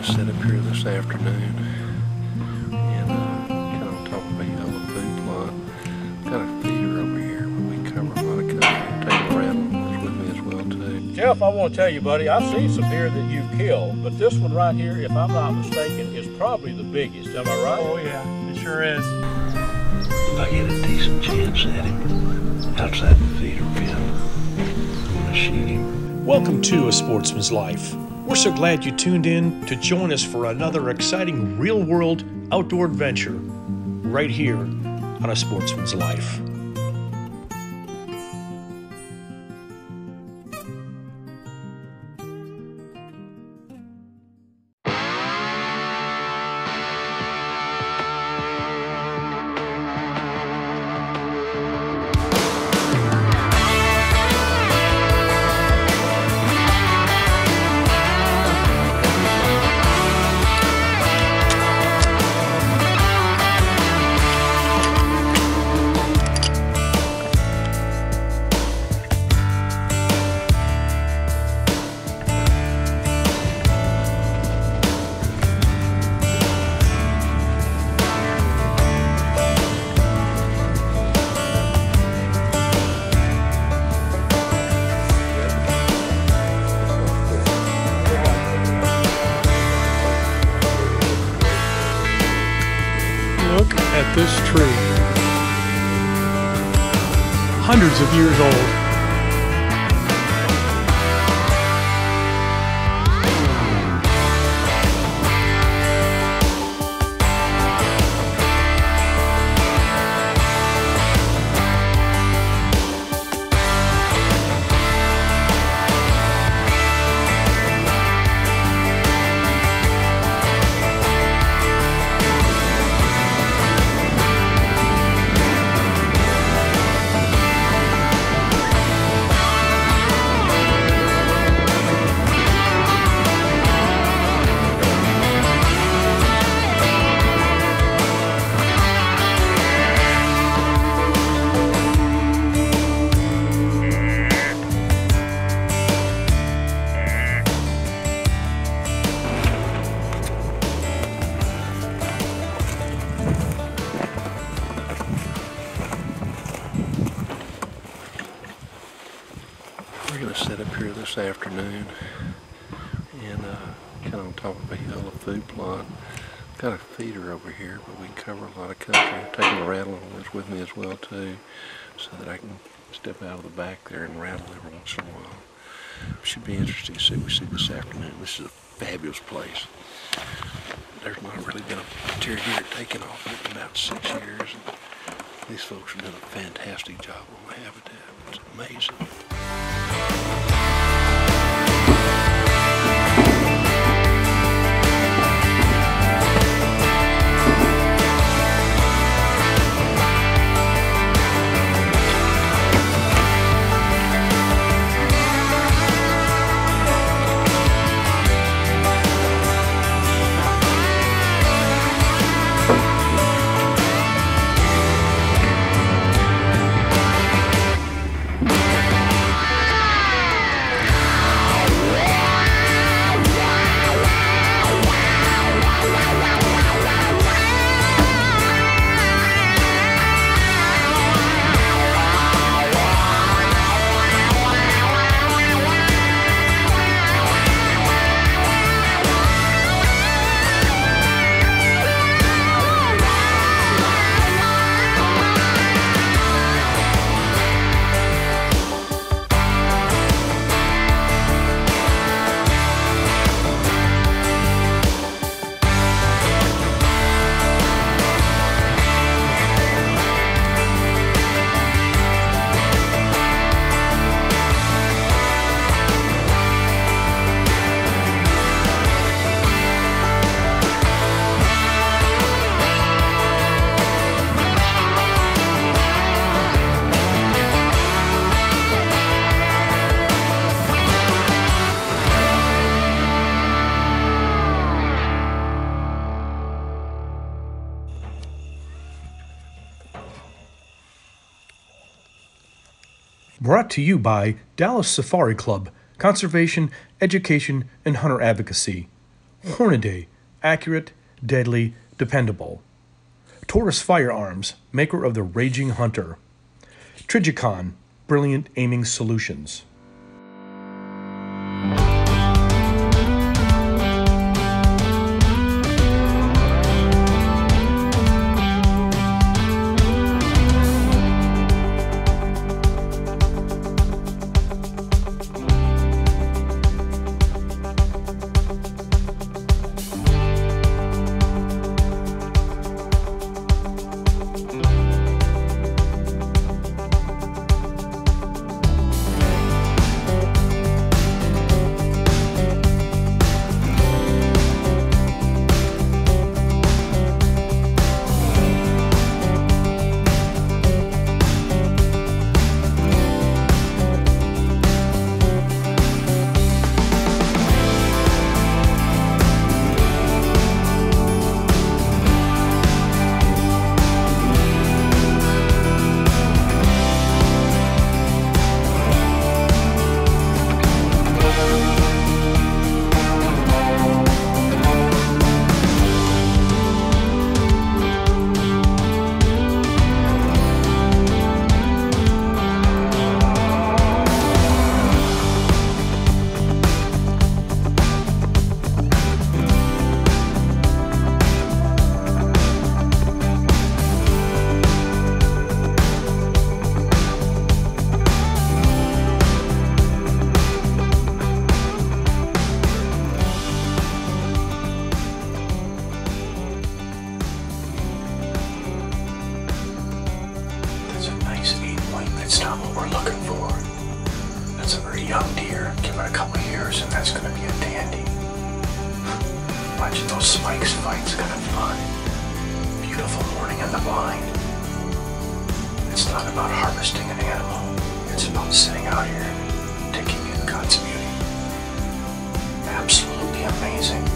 gonna set up here this afternoon and kind of on top of a yellow food plot. Got a feeder over here, but we cover a lot of country. Taking a rattle with me as well too. Jeff, I want to tell you, buddy, I've seen some deer that you've killed, but this one right here, if I'm not mistaken, is probably the biggest. Am I right? Oh yeah, it sure is. If I get a decent chance at him outside the feeder pen, I'm gonna shoot him. Welcome to A Sportsman's Life. We're so glad you tuned in to join us for another exciting real-world outdoor adventure right here on A Sportsman's Life. Look at this tree. Hundreds of years old. We're gonna set up here this afternoon and kind of on top of a yellow food plot. Got a feeder over here, but we cover a lot of country. Taking a rattle with me as well too, so that I can step out of the back there and rattle every once in a while. Should be interesting to see what we see this afternoon. This is a fabulous place. There's not really been a deer here taken off in about 6 years. And these folks have done a fantastic job on the habitat. It's amazing. Brought to you by Dallas Safari Club, Conservation, Education, and Hunter Advocacy. Hornady, accurate, deadly, dependable. Taurus Firearms, maker of the Raging Hunter. Trigicon, brilliant aiming solutions. That's not what we're looking for. That's a very young deer. Give it a couple of years and that's going to be a dandy. Watching those spikes fight's kind of fun. Beautiful morning in the blind. It's not about harvesting an animal. It's about sitting out here and taking in God's beauty. Absolutely amazing.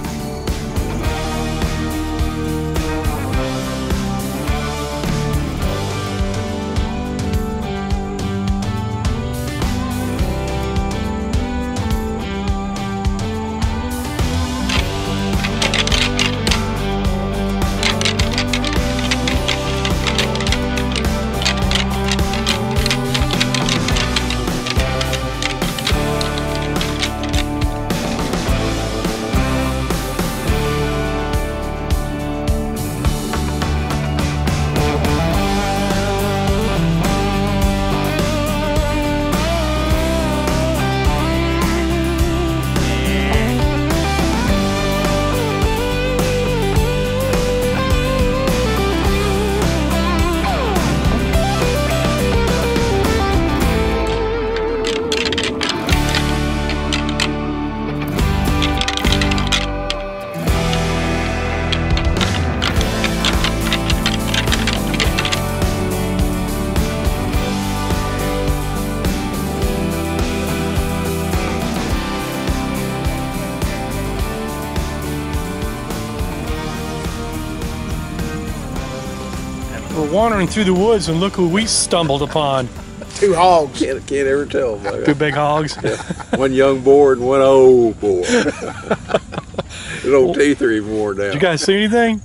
We're wandering through the woods and look who we stumbled upon. Two hogs. Can't ever tell. Two big hogs. Yeah. One young boar and one old boar. His old teeth are even worn down. Did you guys see anything?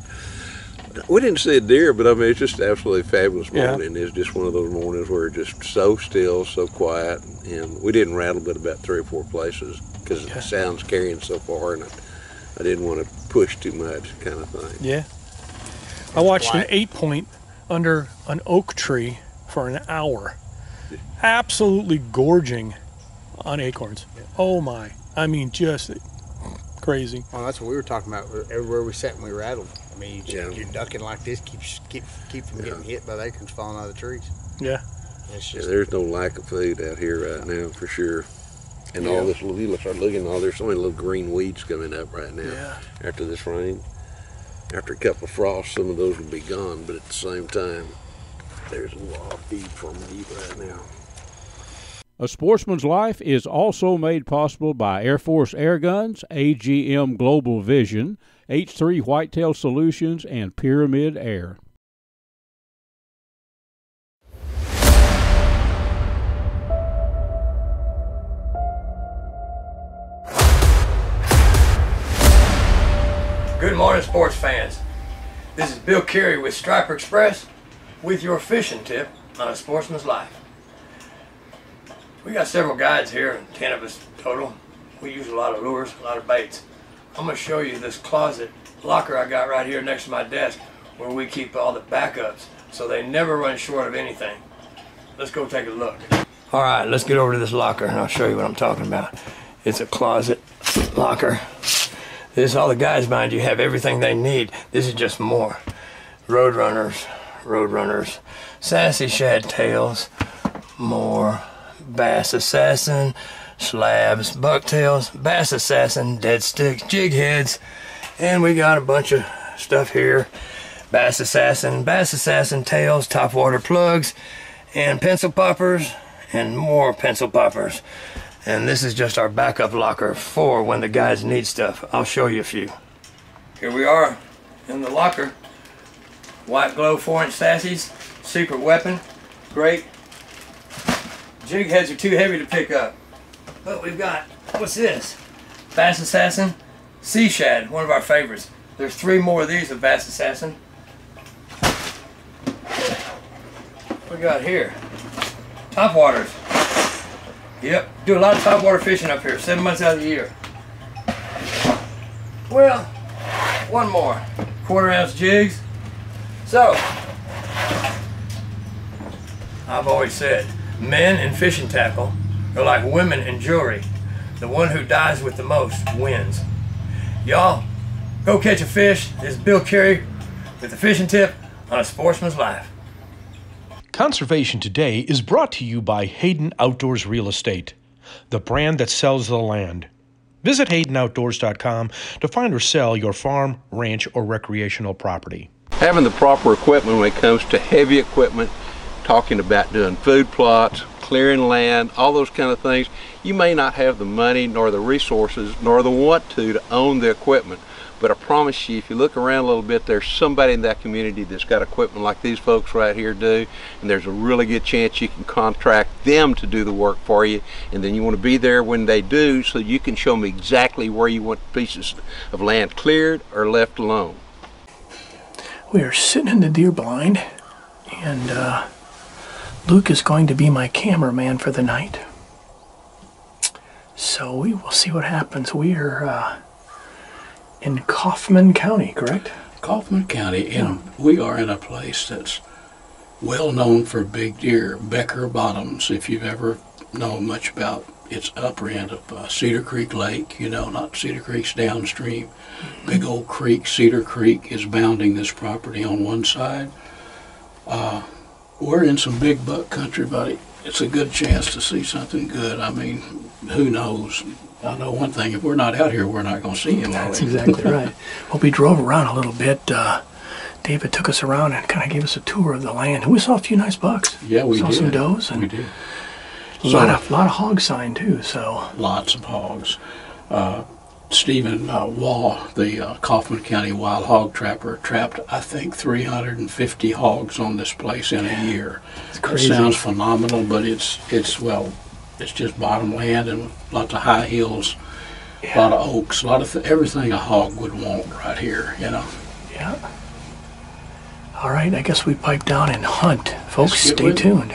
We didn't see a deer, but I mean, it's just an absolutely fabulous Yeah. morning. It's just one of those mornings where it's just so still, so quiet, and we didn't rattle but about 3 or 4 places because the sound's carrying so far, and I didn't want to push too much, kind of thing. Yeah. I watched an 8-point under an oak tree for an hour. Absolutely gorging on acorns. Oh my. I mean, just crazy. Well, that's what we were talking about. Everywhere we sat and we rattled. I mean, you're ducking like this, keep from getting hit by the acorns falling out of the trees. Yeah. It's just, There's no lack of food out here right now, for sure. And all this, you start looking, there's so many little green weeds coming up right now after this rain. After a couple of frosts, some of those will be gone, but at the same time, there's a lot of feed for them to eat right now. A Sportsman's Life is also made possible by Air Force Air Guns, AGM Global Vision, H3 Whitetail Solutions, and Pyramid Air. Good morning, sports fans. This is Bill Carey with Striper Express with your fishing tip on A Sportsman's Life. We got several guides here, 10 of us total. We use a lot of lures, a lot of baits. I'm going to show you this closet locker I got right here next to my desk where we keep all the backups so they never run short of anything. Let's go take a look. All right, let's get over to this locker and I'll show you what I'm talking about. It's a closet locker. This, all the guys, mind you, have everything they need. This is just more. Roadrunners, sassy shad tails, more bass assassin, slabs, bucktails, bass assassin, dead sticks, jig heads, and we got a bunch of stuff here. Bass assassin tails, topwater plugs, and pencil poppers, and more pencil poppers. And this is just our backup locker for when the guys need stuff. I'll show you a few. Here we are in the locker. White glow 4-inch sassies, secret weapon, great. Jig heads are too heavy to pick up. But we've got, what's this? Bass Assassin, Sea Shad, one of our favorites. There's 3 more of these of Bass Assassin. What we got here? Topwaters. Yep, do a lot of topwater fishing up here, 7 months out of the year. Well, one more. 1/4 ounce jigs. So, I've always said, men in fishing tackle are like women in jewelry. The one who dies with the most wins. Y'all, go catch a fish. This is Bill Carey with the fishing tip on A Sportsman's Life. Conservation Today is brought to you by Hayden Outdoors Real Estate, the brand that sells the land. Visit HaydenOutdoors.com to find or sell your farm, ranch, or recreational property. Having the proper equipment when it comes to heavy equipment, talking about doing food plots, clearing land, all those kind of things, you may not have the money nor the resources nor the want to own the equipment. But I promise you, if you look around a little bit, there's somebody in that community that's got equipment like these folks right here do, and there's a really good chance you can contract them to do the work for you, and then you want to be there when they do so you can show them exactly where you want pieces of land cleared or left alone. We are sitting in the deer blind, and Luke is going to be my cameraman for the night. So we will see what happens. We are in Kaufman County, correct? Kaufman County, and we are in a place that's well known for big deer, Becker Bottoms. If you've ever known much about its upper end of Cedar Creek Lake, you know, not Cedar Creek's downstream. Big old creek, Cedar Creek, is bounding this property on one side. We're in some big buck country, but it's a good chance to see something good. I mean, who knows? I know one thing, if we're not out here, we're not going to see him. That's exactly right. Well, we drove around a little bit. David took us around and kind of gave us a tour of the land. And we saw a few nice bucks. Yeah, we saw did. Some does. And we did. A lot of hog sign, too. So lots of hogs. Stephen Waugh, the Kaufman County wild hog trapper, trapped, I think, 350 hogs on this place in a year. It's crazy. It sounds phenomenal, but it's just bottom land and lots of high hills, a lot of oaks, a lot of everything a hog would want right here, you know. Yeah. All right, I guess we pipe down and hunt. Folks, stay tuned.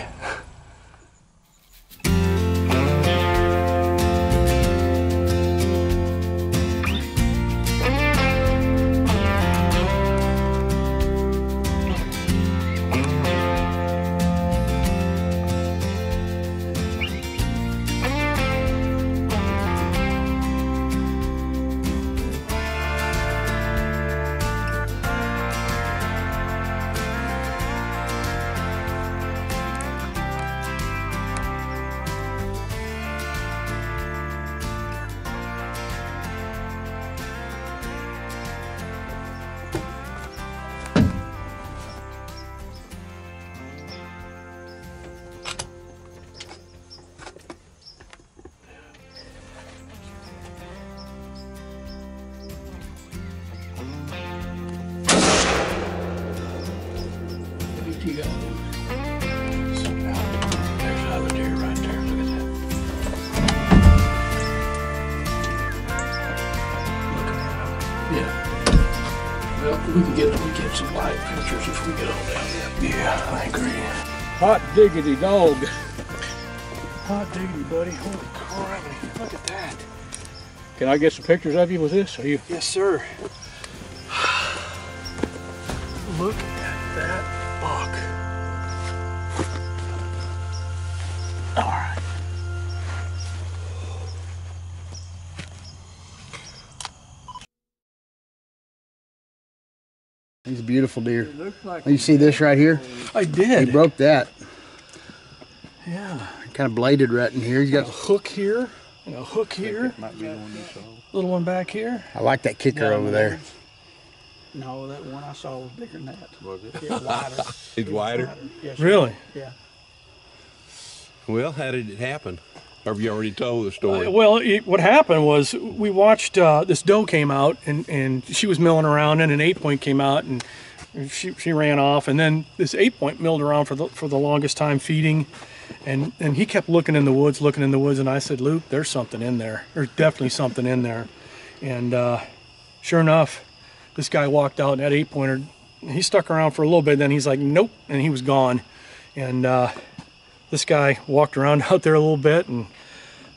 You got one. There's another deer right there. Look at that. Looking at him. Yeah. Well, we can get some live pictures if we get on down there. Yeah, I agree. Hot diggity dog. Hot diggity, buddy. Holy crap. Look at that. Can I get some pictures of you with this? Are you? Yes, sir. Look at that buck. All right. He's a beautiful deer. Like You see this right here? I did. He broke that. Yeah. Kind of bladed right in here. He's Got a got. hook here and a hook here. Little one back here. I like that kicker over there. No, that one I saw was bigger than that. Was it? Yeah, wider. It's wider? Yes, Really? Yeah. Well, how did it happen? Or have you already told the story? Well, what happened was we watched this doe came out and she was milling around, and an 8-point came out and she ran off, and then this 8-point milled around for the longest time feeding, and he kept looking in the woods, and I said, Luke, there's something in there. There's definitely something in there, and sure enough, this guy walked out, and that 8-pointer, he stuck around for a little bit, then he's like, nope, and he was gone, and this guy walked around out there a little bit, and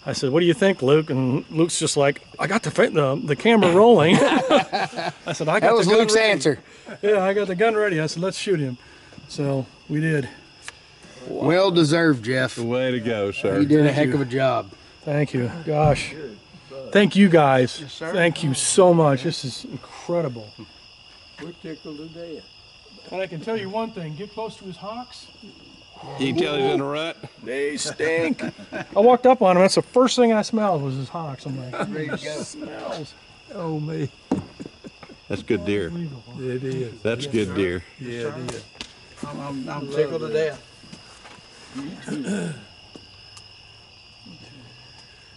I said, what do you think, Luke? And Luke's just like, I got the camera rolling. I said, I got That was the gun Luke's ready. answer. Yeah, I got the gun ready. I said, let's shoot him. So we did. Well deserved, Jeff. Way to go, sir. You did a heck of a job. Thank you. Gosh. Thank you guys. Thank you so much. This is incredible. We're tickled to death. And I can tell you one thing, get close to his hocks. You can tell he's in a rut? They stink. I walked up on him. That's the first thing I smelled was his hocks. I'm like, Ready to go. smells. Oh, me. That's good deer. It is. That's good deer. Yeah, it is. I'm tickled to death.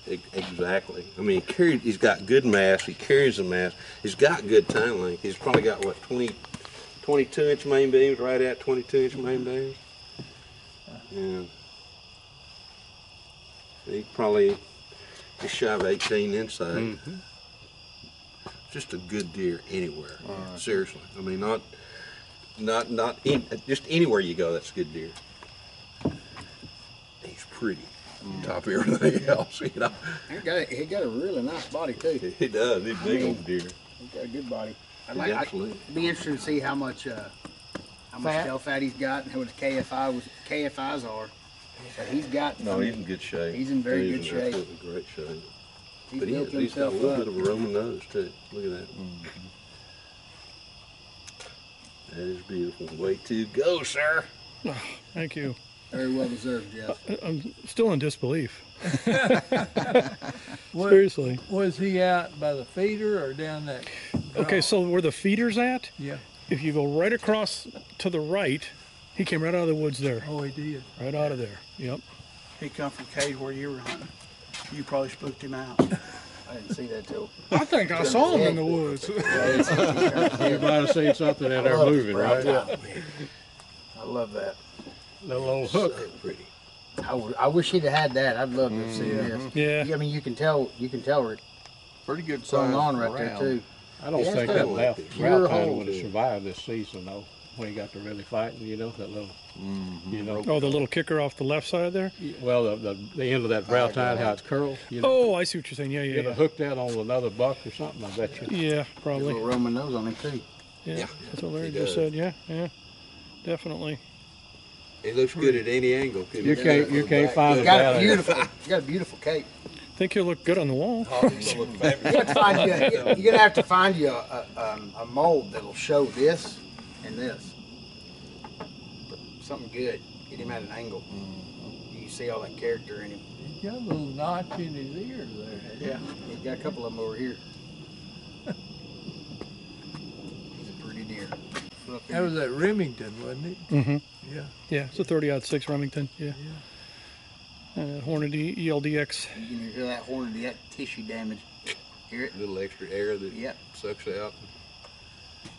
Exactly. I mean, he's got good mass. He carries the mass. He's got good time length. He's probably got, what, 22-inch main beams, right at 22-inch main beams. Yeah. He probably just shy of 18 inside. Mm-hmm. Just a good deer anywhere. Seriously. I mean, just anywhere you go, that's a good deer. He's pretty. Top of everything else, you know. He got a really nice body too. He does. He's a big old deer. He got a good body. Absolutely. It'd be interesting to see how much tail fat he's got and how much KFIs are. But he's got. No, he's in good shape. He's in very good shape. Absolutely great shape. He's But built he's got a himself little up. bit of a Roman nose too. Look at that. That is beautiful. Way to go, sir. Thank you. Very well deserved, Jeff. I'm still in disbelief. Seriously. Was he out by the feeder or down that? Okay, so where the feeder's at, Yeah. if you go right across to the right, he came right out of the woods there. Oh, he did. Right out of there. Yep. He come from cage where you were hunting. You probably spooked him out. I didn't see that till. I think I saw him in the woods. You might have seen something in there moving, right? I love that. The little hook. So pretty. I wish he'd have had that. I'd love to have seen this. Yeah. I mean, you can tell it Pretty good going size on right there too. I don't Yeah, think it's that like mouth pure ground time whole would have deer. survived this season, though, when he got to really fighting, you know, that little, you know. Oh, the little kicker off the left side there? Well, the end of that brow tine, how it's curled, you know. Oh, I see what you're saying. Yeah, You'd yeah, have hooked that on another buck or something, I bet you. yeah. Yeah, probably. Little Roman nose on him too. Yeah, that's what Larry he just does. said. Yeah, yeah. Definitely. He looks good at any angle. You can't find He's it got out a there. beautiful cape. Think he'll look good on the wall. You're gonna have to find you a mold that'll show this and this. Something good. Get him at an angle. You can see all that character in him. He's got a little notch in his ear there. Yeah, he's got a couple of them over here. He's a pretty deer. That was at Remington, wasn't it? Mm-hmm. Yeah. Yeah, it's a 30-06 Remington. Yeah. Hornet ELDX. You can hear that horn, that tissue damage. Hear it? A little extra air that Yep. sucks out.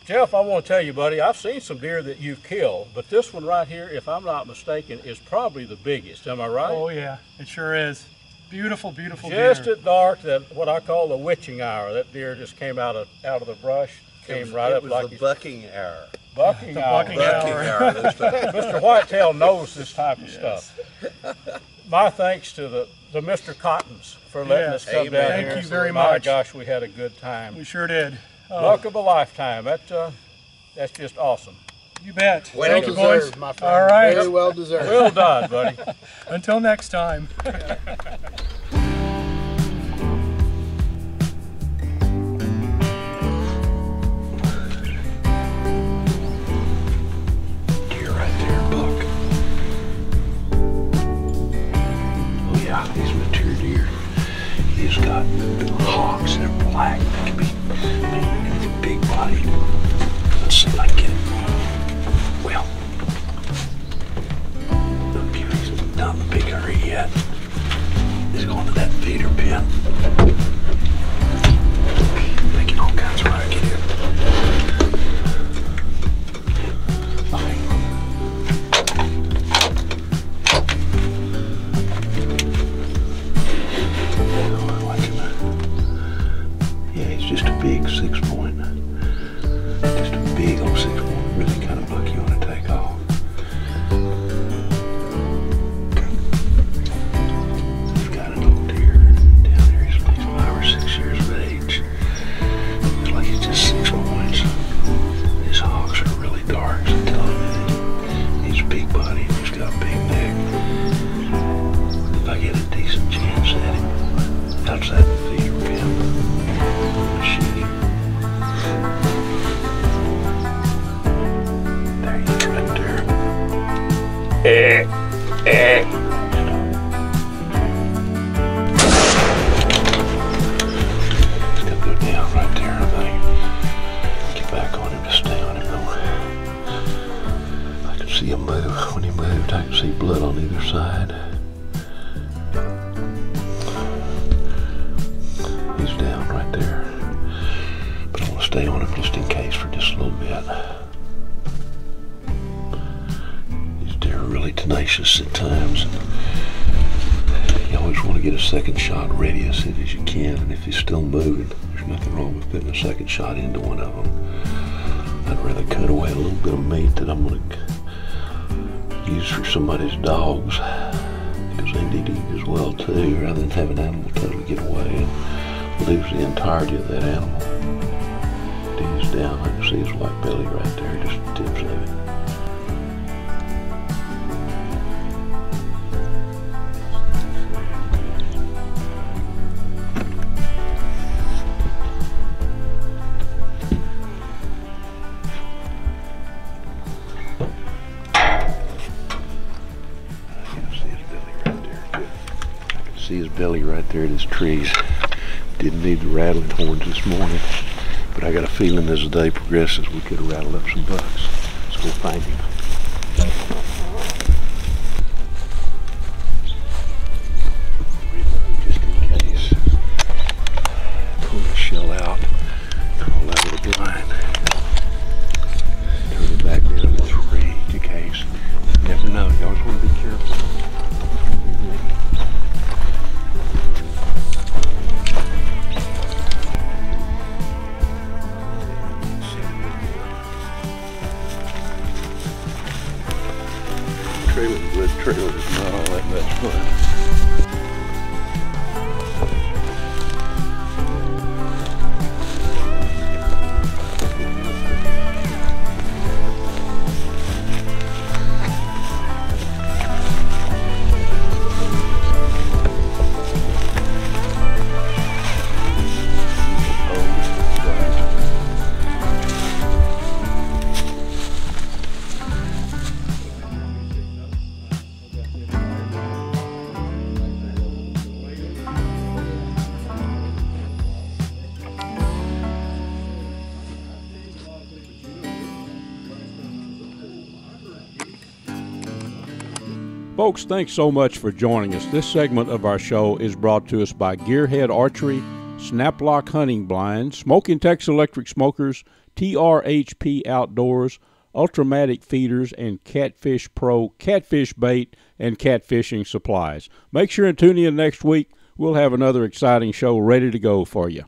Jeff, I want to tell you, buddy, I've seen some deer that you've killed, but this one right here, if I'm not mistaken, is probably the biggest. Am I right? Oh yeah, it sure is. Beautiful, beautiful Just deer. at dark, that what I call the witching hour. That deer just came out of the brush. came right up like the bucking hour. Bucking hour. Bucking hour this time. Mr. Whitetail knows this type of stuff. My thanks to the Mr. Cottons for letting us come down here. Thank you very My much. gosh, we had a good time. We sure did. Luck of a lifetime. That's just awesome. You bet. Well Thank you, deserved, boys. my friend. All right. Very well deserved. Well done, buddy. Until next time. Deer right there, buck. Oh yeah, he's mature deer. He's got hocks that are black. They can be big bodied. Let's see if I can get it. Well, okay, he's not in the big hurry yet. He's going to that feeder pen. Making all kinds of racket here. Yeah, he's just a big 6-point. Just a big old 6-point. Really kind of buck you want to take off. He's got an old deer down there. He's 5 or 6 years of age. Looks like he's just 6 points. His hocks are really dark, so tell him that he's big body. He's got a big neck. If I get a decent chance at him outside the feeder pen, shoot him. There he is right there. He's gonna go down right there, I think. Get back on him to stay on him though. I can see him move. When he moved, I can see blood on either side. He's down right there. But I want to stay on him just in case for just a little bit. These deer are really tenacious at times. You always want to get a second shot ready as soon as you can, and if he's still moving, there's nothing wrong with putting a second shot into one of them. I'd rather cut away a little bit of meat that I'm going to use for somebody's dogs, because they need to eat as well too, rather than have an animal totally get away and lose the entirety of that animal. He's down. I can see his white belly right there, just the tips of it. See his belly right there at his trees. Didn't need the rattling horns this morning, but I got a feeling as the day progresses we could have rattled up some bucks. Let's go find him. Reload just in case. Pull the shell out, crawl out of the blind. Turn it back down to the tree in case. You never know, you always want to be careful. Trailing is not all that much fun. Folks, thanks so much for joining us. This segment of our show is brought to us by Gearhead Archery, Snaplock Hunting Blinds, Smoking Texas Electric Smokers, TRHP Outdoors, Ultramatic Feeders, and Catfish Pro Catfish Bait and Catfishing Supplies. Make sure and tune in next week. We'll have another exciting show ready to go for you.